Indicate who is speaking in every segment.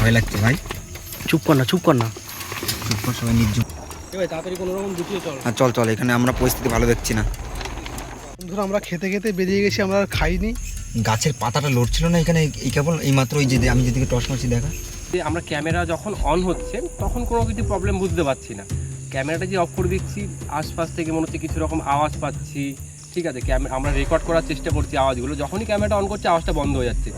Speaker 1: ভয় লাগছে ভাই।
Speaker 2: চুপ কর না, চুপ কর না,
Speaker 1: চুপ কর, সবাই নির্জুম।
Speaker 2: ভাই তাড়াতাড়ি কোনো রকম গুটিয়ে চল।
Speaker 1: হ্যাঁ চল চল, এখানে আমরা পরিস্থিতি ভালো দেখছি না।
Speaker 3: বন্ধুরা আমরা খেতে খেতে বেরিয়ে গেছি, আমরা আর খাইনি।
Speaker 1: গাছের পাতাটা লড়ছিল না এখানে, এই কেবল এই মাত্র ওই যে আমি যেদিকে টস মারছি দেখা।
Speaker 2: আমরা ক্যামেরা যখন অন হচ্ছে তখন কোনো কিছু প্রবলেম বুঝতে পারছি না। ক্যামেরাটা যে অফ করে দিচ্ছি আশপাশ থেকে মনে হচ্ছে কিছু রকম আওয়াজ পাচ্ছি। ঠিক আছে, আমরা রেকর্ড করার চেষ্টা করছি আওয়াজগুলো, যখনই ক্যামেরাটা অন করছে আওয়াজটা বন্ধ হয়ে যাচ্ছে।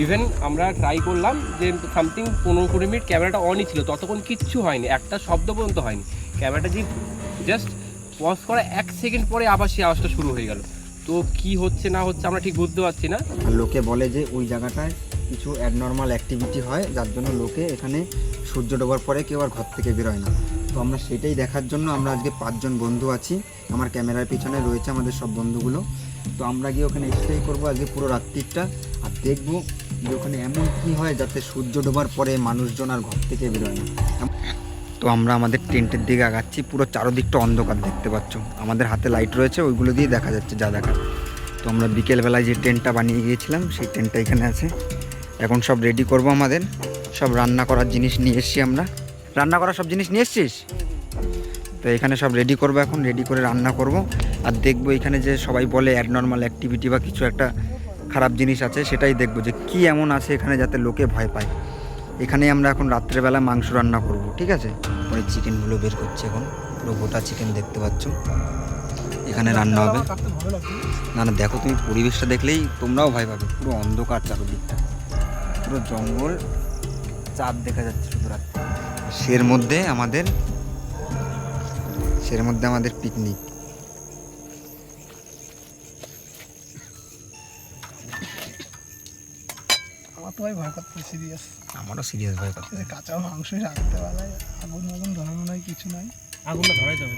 Speaker 2: ইভেন আমরা ট্রাই করলাম যে সামথিং 15-20 মিনিট ক্যামেরাটা অনই ছিল, ততক্ষণ কিচ্ছু হয়নি, একটা শব্দ পর্যন্ত হয়নি। ক্যামেরাটা যে জাস্ট পজ করা 1 সেকেন্ড পরে আবার সেই আওয়াজটা শুরু হয়ে গেল। তো কি হচ্ছে না হচ্ছে আমরা ঠিক বুঝতে পারছি না।
Speaker 1: আর লোকে বলে যে ওই জায়গাটায় কিছু অ্যাবনর্মাল অ্যাক্টিভিটি হয়, যার জন্য লোকে এখানে সূর্য ডোবার পরে কেউ আর ঘর থেকে বেরোয় না। তো আমরা সেটাই দেখার জন্য আমরা আজকে 5 জন বন্ধু আছি, আমার ক্যামেরার পিছনে রয়েছে আমাদের সব বন্ধুগুলো। তো আমরা গিয়ে ওখানে স্টে করবো আজকে পুরো রাত্রিটা, আর দেখবো যে ওখানে এমন কী হয় যাতে সূর্য ডোবার পরে মানুষজন আর ঘর থেকে বেরোয় না। তো আমরা আমাদের টেন্টের দিকে আগাচ্ছি, পুরো চারদিকটা অন্ধকার দেখতে পাচ্ছ, আমাদের হাতে লাইট রয়েছে, ওইগুলো দিয়ে দেখা যাচ্ছে যা দেখার। তো আমরা বিকেলবেলায় যে টেন্টটা বানিয়ে গিয়েছিলাম সেই টেন্টটা এখানে আছে। এখন সব রেডি করব, আমাদের সব রান্না করার জিনিস নিয়ে এসেছি আমরা। রান্না করার সব জিনিস নিয়ে এসছিস? তো এখানে সব রেডি করব, এখন রেডি করে রান্না করব। আর দেখবো এখানে যে সবাই বলে অ্যাবনর্মাল অ্যাক্টিভিটি বা কিছু একটা খারাপ জিনিস আছে, সেটাই দেখবো যে কী এমন আছে এখানে যাতে লোকে ভয় পায়। এখানে আমরা এখন রাত্রেবেলা মাংস রান্না করব, ঠিক আছে? ওই চিকেনগুলো বের করছি, এখন পুরো গোটা চিকেন দেখতে পাচ্ছ এখানে রান্না হবে। না না, দেখো তুমি পরিবেশটা দেখলেই তোমরাও ভয় পাবে, পুরো অন্ধকার চারদিকটা, পুরো জঙ্গল, চাঁদ দেখা যাচ্ছে শুধু রাত্রে। সের মধ্যে আমাদের পিকনিক।
Speaker 3: আমার তো ভাই ভয় করতে সিরিয়াস।
Speaker 1: আমারও সিরিয়াস ভয় করতে।
Speaker 3: কাঁচা মাংসই রাখতে পারে, আগুন আগুন ধরানো নাই, কিছু নাই,
Speaker 2: আগুনটা ধরাই যাবে।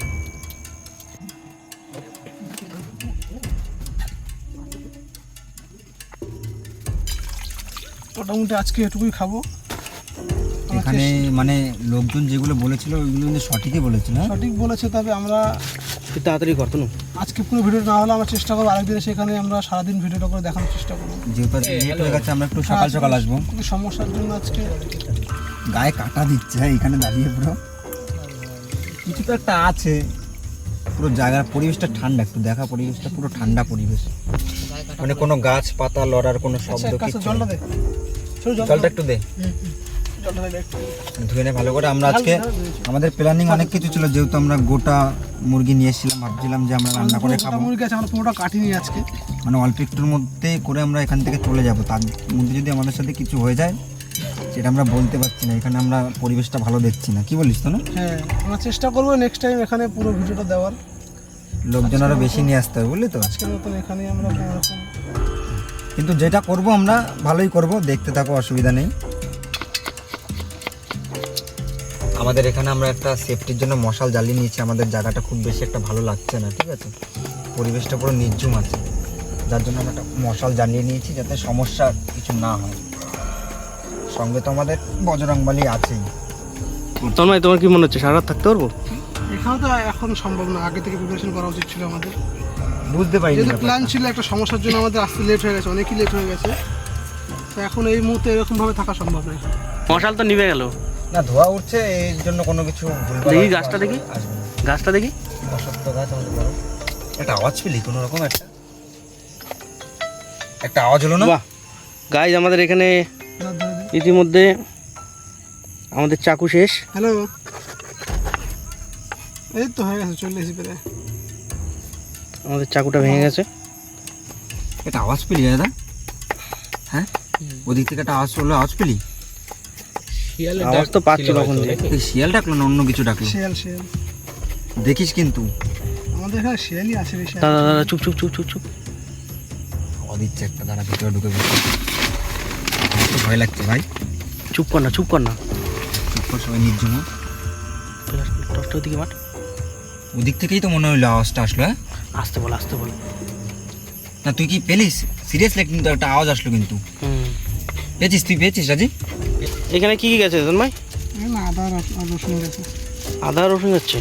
Speaker 3: মোটামুটি আজকে এটুকুই খাবো।
Speaker 1: এখানে মানে লোকজন যেগুলো বলেছিল ওইগুলো কিন্তু সঠিকই বলেছিল।
Speaker 3: সঠিক বলেছে, তবে আমরা
Speaker 2: তাড়াতাড়ি করতো না।
Speaker 3: আজকে পুরো ভিডিও না হলে আমরা চেষ্টা করবো আরেকদিন সেখানে আমরা সারাদিন ভিডিওটা করে দেখানোর চেষ্টা করবো।
Speaker 1: যেহেতু লেট হয়ে গেছে, আমরা একটু সকাল সকাল আসবো।
Speaker 3: কিন্তু সমস্যার জন্য আজকে
Speaker 1: গায়ে কাটা দিচ্ছে এখানে দাঁড়িয়ে, পুরো কিছু তো একটা আছে। পুরো জায়গার পরিবেশটা ঠান্ডা, একটু দেখা পরিবেশটা পুরো ঠান্ডা পরিবেশ, মানে কোনো গাছ পাতা লড়ার কোনো শব্দ কিছু।
Speaker 3: জলটা দে,
Speaker 1: জলটা একটু দে,
Speaker 3: জলটা দে একটু
Speaker 1: ধুয়ে নে ভালো করে। আমরা আজকে আমাদের প্ল্যানিং অনেক কিছু ছিল, যেহেতু আমরা গোটা মুরগি নিয়ে এসেছিলাম, ভাবছিলাম যে আমরা রান্না করে খাবো।
Speaker 3: মুরগি আছে, আমরা পুরোটা কাটিনি আজকে,
Speaker 1: মানে অল্প একটুর মধ্যে করে আমরা এখান থেকে চলে যাব। তার মধ্যে যদি আমাদের সাথে কিছু হয়ে যায় সেটা আমরা বলতে পারছি না। এখানে আমরা পরিবেশটা ভালো দেখছি না, কি বলিস তো? না,
Speaker 3: হ্যাঁ আমরা চেষ্টা করবো নেক্সট টাইম এখানে পুরো ভিডিওটা দেওয়ার।
Speaker 1: লোকজন আরও বেশি নিয়ে আসতে হবে, বুঝলি তো?
Speaker 3: আজকের মতন এখানেই আমরা কোনো রকম,
Speaker 1: কিন্তু যেটা করব আমরা ভালোই করব, দেখতে থাকো, অসুবিধা নেই। আমাদের এখানে আমরা একটা সেফটির জন্য মশাল জ্বালিয়ে নিয়েছি। আমাদের জায়গাটা খুব বেশি একটা ভালো লাগছে না, ঠিক আছে? পরিবেশটা পুরো নির্জুম আছে, যার জন্য আমরা একটা মশাল জ্বালিয়ে নিয়েছি যাতে সমস্যা কিছু না হয়। সঙ্গে তো আমাদের বজরংবলী আছেই।
Speaker 2: তন্ময়, তোমার কি মনে হচ্ছে সারা রাত থাকতে পারবো?
Speaker 3: এখানে তো এখন সম্ভব না, আগে থেকে প্রিপারেশন করা উচিত ছিল আমাদের।
Speaker 1: বুঝতে পারিনি,
Speaker 3: যেহেতু প্ল্যান ছিল, একটা সমস্যার জন্য আমাদের আসতে লেট হয়ে গেছে, অনেকই লেট হয়ে গেছে। তো এখন এই মুহূর্তে এরকমভাবে থাকা সম্ভব নয়।
Speaker 2: মশাল তো নিভে গেল
Speaker 1: না, ধোয়া উঠছে, এর জন্য কোনো কিছু ভুলভাল
Speaker 2: দেখি গাছটা দেখি, গাছটা দেখি,
Speaker 1: অসত্য গাছ আমাদের বড়। একটা আওয়াজ পেলি কোনো রকম একটা আওয়াজ হলো না?
Speaker 2: বাহ গাইজ, আমাদের এখানে ইতিমধ্যে আমাদের চাকু শেষ।
Speaker 3: হ্যালো, এই তো হয়ে গেছে, চলে এসেছি প্রায়।
Speaker 2: আমাদের চাকুটা ভেঙে গেছে।
Speaker 1: একটা আওয়াজ পেলি দাদা? হ্যাঁ, ওদিক থেকে একটা আওয়াজ হলো, আওয়াজ পেলি?
Speaker 2: আওয়াজ তো পাচ্ছি কখন দিয়ে।
Speaker 1: শিয়াল ডাকলো না অন্য কিছু ডাকলো?
Speaker 3: শিয়াল
Speaker 1: দেখিস কিন্তু
Speaker 3: আমাদের এখানে শিয়ালই আছে বেশি।
Speaker 2: দাদা দাদা চুপ চুপ চুপ চুপ চুপ,
Speaker 1: আওয়াজ দিচ্ছে একটা, দাঁড়া ভিতরে ঢুকে বসে। ভয় লাগছে ভাই।
Speaker 2: চুপ কর না, চুপ কর না,
Speaker 1: চুপ কর, সবাই নির্জুম।
Speaker 2: টর্চটা ওদিকে মাঠ।
Speaker 1: ওদিক থেকেই তো মনে হলো আওয়াজটা আসলো। হ্যাঁ,
Speaker 2: আসতে বল, আসতে বল।
Speaker 1: না তুই কি পেলিস? সিরিয়াসলি কিন্তু একটা আওয়াজ আসলো কিন্তু। পেয়েছিস? তুই পেয়েছিস রাজি?
Speaker 2: এখানে কি কি গেছে তন্ময়?
Speaker 3: আদা রসুন গেছে।
Speaker 2: আদা রসুন যাচ্ছে।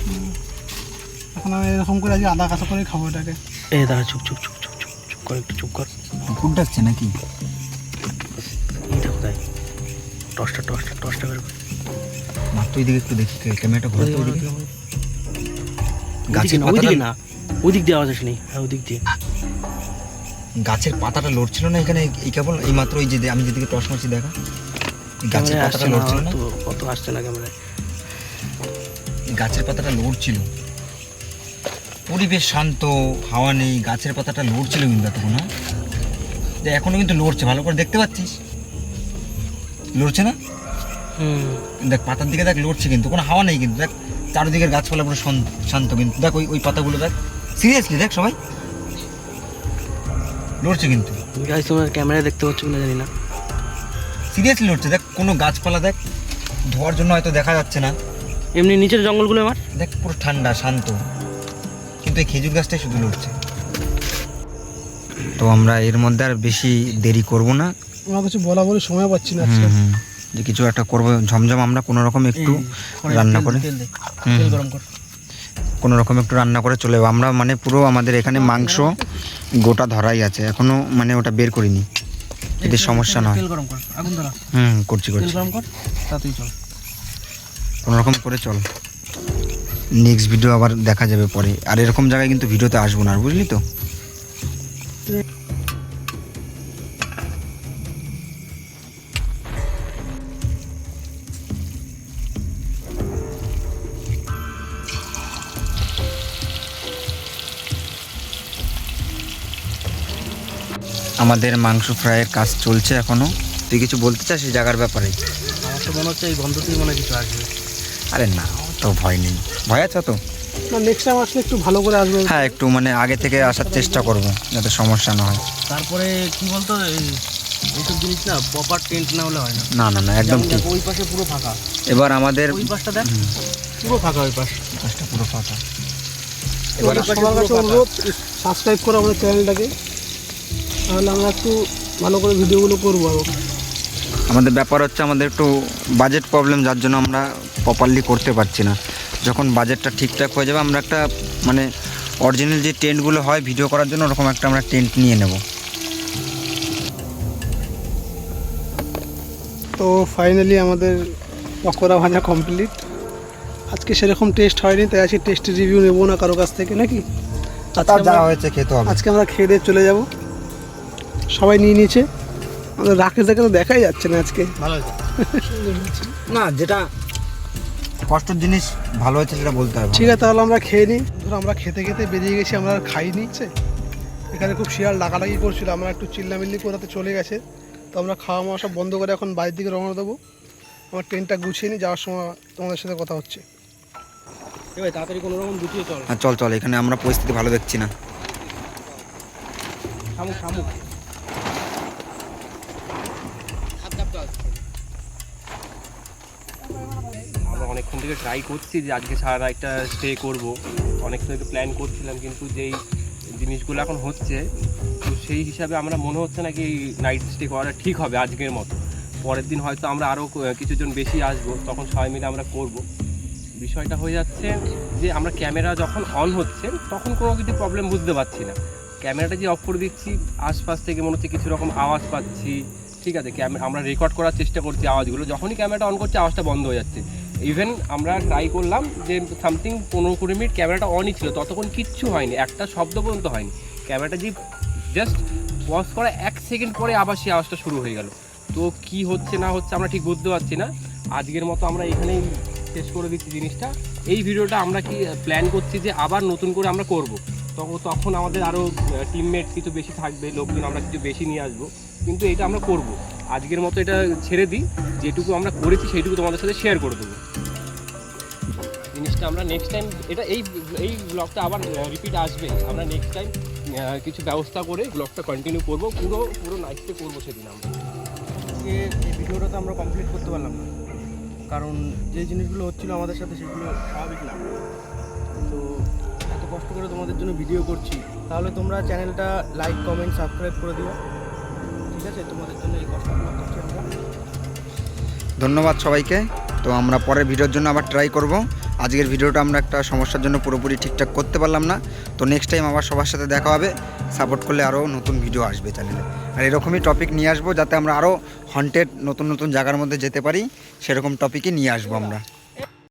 Speaker 3: এখন আমি এরকম করে আজকে আদা কাঁচা করে খাবো এটাকে।
Speaker 2: এই দাঁড়া, চুপ চুপ চুপ চুপ চুপ চুপ কর, একটু চুপ কর।
Speaker 1: কুকুর ডাকছে নাকি?
Speaker 2: এইটা কোথায়?
Speaker 3: টর্চটা বের কর।
Speaker 1: মাত্র এইদিকে একটু দেখি ক্যামেরাটা ঘোরা তো ওইদিকে। গাছের
Speaker 3: ওইদিকে
Speaker 1: পাতাটা
Speaker 3: না, ওইদিক দিয়ে আওয়াজ আসেনি, হ্যাঁ ওইদিক দিয়ে।
Speaker 1: গাছের পাতাটা লড়ছিল না এখানে, এই কেবল এই মাত্র ওই যে আমি যেদিকে টর্চ মারছি দেখা, এই গাছের
Speaker 3: ক্যামেরায়
Speaker 1: পাতাটা
Speaker 3: আসছে না,
Speaker 1: লড়ছিল না,
Speaker 3: তো কত আসছে না ক্যামেরায়।
Speaker 1: এই গাছের পাতাটা লড়ছিল। পরিবেশ শান্ত, হাওয়া নেই, গাছের পাতাটা লড়ছিল কিন্তু এতক্ষণ। না যে এখনো কিন্তু লড়ছে, ভালো করে দেখতে পাচ্ছিস লড়ছে না? দেখ পাতার দিকে দেখ লড়ছে, কিন্তু কোনো হাওয়া নেই কিন্তু। দেখ চারিদিকের গাছপালা পুরো শান্ত, কিন্তু দেখ ওই ওই পাতাগুলো দেখ, সিরিয়াসলি দেখ সবাই লড়ছে কিন্তু।
Speaker 3: গাইস তোমরা ক্যামেরায় দেখতে পাচ্ছ কিনা জানি না,
Speaker 1: সিরিয়াসলি লড়ছে। দেখ কোনো গাছপালা দেখ ধোয়ার জন্য হয়তো দেখা যাচ্ছে না,
Speaker 3: এমনি নিচের জঙ্গলগুলো আমার
Speaker 1: দেখ পুরো ঠান্ডা শান্ত, কিন্তু এই খেজুর গাছটাই শুধু লড়ছে। তো আমরা এর মধ্যে আর বেশি দেরি করব না,
Speaker 3: আমার কিছু বলা বলে সময় পাচ্ছি না।
Speaker 1: যে কিছু একটা করবো ঝমঝম, আমরা কোনো রকম একটু রান্না করে
Speaker 3: গরম কর,
Speaker 1: কোনো রকম একটু রান্না করে চলে যাবো আমরা। মানে পুরো আমাদের এখানে মাংস গোটা ধরাই আছে, এখনো মানে ওটা বের করিনি, যদি সমস্যা না হয়।
Speaker 3: তেল গরম কর, আগুন ধরা,
Speaker 1: করছি
Speaker 3: তেল গরম কর, তাতেই চল।
Speaker 1: কোনো রকম করে চল, নেক্সট ভিডিও আবার দেখা যাবে পরে। আর এরকম জায়গায় কিন্তু ভিডিওতে আসবো না আর, বুঝলি তো? আমাদের মাংস ফ্রাইয়ের কাজ চলছে এখনো। তুই কিছু বলতে চাস এই জায়গার ব্যাপারে?
Speaker 3: আমার তো মনে হচ্ছে এই গন্ধ থেকে মনে কিছু আসবে।
Speaker 1: আরে না, তো ভয় নেই। ভয় আছে তো?
Speaker 3: না, নেক্সট টাইম আসলে একটু ভালো করে আসবে।
Speaker 1: হ্যাঁ, একটু মানে আগে থেকে আসার চেষ্টা করব যাতে সমস্যা না হয়।
Speaker 3: তারপরে কি বলতো, এইসব জিনিস না প্রপার টেন্ট না হলে হয় না।
Speaker 1: না না না, একদম ঠিক।
Speaker 3: ওই পাশে পুরো ফাঁকা,
Speaker 1: এবার আমাদের
Speaker 3: ওই পাশটা দেখ পুরো ফাঁকা, ওই
Speaker 1: পাশটা পুরো ফাঁকা।
Speaker 3: এবার সবার কাছে অনুরোধ, সাবস্ক্রাইব করো আমাদের চ্যানেলটাকে, তাহলে আমরা একটু ভালো করে ভিডিওগুলো করবো। আরও
Speaker 1: আমাদের ব্যাপার হচ্ছে আমাদের একটু বাজেট প্রবলেম, যার জন্য আমরা প্রপারলি করতে পারছি না। যখন বাজেটটা ঠিকঠাক হয়ে যাবে আমরা একটা মানে অরিজিনাল যে টেন্টগুলো হয় ভিডিও করার জন্য, ওরকম একটা আমরা টেন্ট নিয়ে নেব।
Speaker 3: তো ফাইনালি আমাদের পকোড়া ভাজা কমপ্লিট। আজকে সেরকম টেস্ট হয়নি, তাই আজকে টেস্টের রিভিউ নেবো না কারো কাছ থেকে, নাকি?
Speaker 1: তার যা হয়েছে খেতে হবে।
Speaker 3: আজকে আমরা খেয়ে দিয়ে চলে যাব, সবাই নিয়ে নিয়েছে। আমাদের রাকেশ দাকে তো দেখাই যাচ্ছে না আজকে। ভালো হয়েছে
Speaker 1: না, যেটা কষ্টের জিনিস ভালো হয়েছে সেটা বলতে হবে।
Speaker 3: ঠিক আছে, তাহলে আমরা খেয়ে নিই। ধরো আমরা খেতে খেতে বেরিয়ে গেছি, আমরা আর খাইনি। এখানে খুব শিয়াল ডাকাডাকি করছিল, আমরা একটু চিল্লামিল্লি করাতে চলে গেছে। তো আমরা খাওয়া মাওয়া সব বন্ধ করে এখন বাড়ির দিকে রওনা দেবো। আমার ট্রেনটা গুছিয়ে নিই, যাওয়ার সময় তোমাদের সাথে কথা হচ্ছে। এবার তাড়াতাড়ি কোনো রকম গুছিয়ে চল।
Speaker 1: হ্যাঁ চল চল, এখানে আমরা পরিস্থিতি ভালো দেখছি না।
Speaker 3: থামুক থামুক।
Speaker 2: আমরা অনেকক্ষণ থেকে ট্রাই করছি যে আজকে সারা রাতটা স্টে করব, অনেকক্ষণ থেকে প্ল্যান করছিলাম, কিন্তু যেই জিনিসগুলো এখন হচ্ছে তো সেই হিসাবে আমরা মনে হচ্ছে না কি নাইট স্টে করাটা ঠিক হবে আজকের মতো। পরের দিন হয়তো আমরা আরও কিছুজন বেশি আসবো, তখন সবাই মিলে আমরা করব। বিষয়টা হয়ে যাচ্ছে যে আমরা ক্যামেরা যখন অন হচ্ছে তখন কোনো কিছু প্রবলেম বুঝতে পারছি না। ক্যামেরাটা যে অফ করে দিচ্ছি আশপাশ থেকে মনে হচ্ছে কিছু রকম আওয়াজ পাচ্ছি, ঠিক আছে। আমরা রেকর্ড করার চেষ্টা করছি আওয়াজগুলো, যখনই ক্যামেরাটা অন করছি আওয়াজটা বন্ধ হয়ে যাচ্ছে। ইভেন আমরা ট্রাই করলাম যে সামথিং 15-20 মিনিট ক্যামেরাটা অনই ছিল, ততক্ষণ কিচ্ছু হয়নি, একটা শব্দ পর্যন্ত হয়নি। ক্যামেরাটা যে জাস্ট পজ করা 1 সেকেন্ড পরে আবার সেই আওয়াজটা শুরু হয়ে গেল। তো কি হচ্ছে না হচ্ছে আমরা ঠিক বুঝতে পারছি না। আজকের মতো আমরা এখানেই শেষ করে দিচ্ছি জিনিসটা। এই ভিডিওটা আমরা কি প্ল্যান করছি যে আবার নতুন করে আমরা করব, তখন আমাদের আরও টিমমেট কিছু বেশি থাকবে, লোকজন আমরা কিছু বেশি নিয়ে আসবো, কিন্তু এটা আমরা করব। আজকের মতো এটা ছেড়ে দিই, যেটুকু আমরা করেছি সেইটুকু তোমাদের সাথে শেয়ার করে দেবো। জিনিসটা আমরা নেক্সট টাইম এটা এই ব্লগটা আবার রিপিট আসবে, আমরা নেক্সট টাইম কিছু ব্যবস্থা করে ব্লগটা কন্টিনিউ করবো, পুরো নাইটে করবো সেদিন। আমরা
Speaker 3: আজকে এই ভিডিওটা তো আমরা কমপ্লিট করতে পারলাম না, কারণ যে জিনিসগুলো হচ্ছিলো আমাদের সাথে সেগুলো স্বাভাবিক না। তো এত কষ্ট করে তোমাদের জন্য ভিডিও করছি, তাহলে তোমরা চ্যানেলটা লাইক কমেন্ট সাবস্ক্রাইব করে দিও, ঠিক আছে? তোমাদের জন্য এই কষ্টগুলো করছি আমরা।
Speaker 1: ধন্যবাদ সবাইকে। তো আমরা পরের ভিডিওর জন্য আবার ট্রাই করব। আজকের ভিডিওটা আমরা একটা সমস্যার জন্য পুরোপুরি ঠিকঠাক করতে পারলাম না। তো নেক্সট টাইম আবার সবার সাথে দেখা হবে। সাপোর্ট করলে আরও নতুন ভিডিও আসবে চ্যানেলে। আর এরকমই টপিক নিয়ে আসবো যাতে আমরা আরও হন্টেড নতুন নতুন জায়গার মধ্যে যেতে পারি, সেরকম টপিকই নিয়ে আসবো আমরা।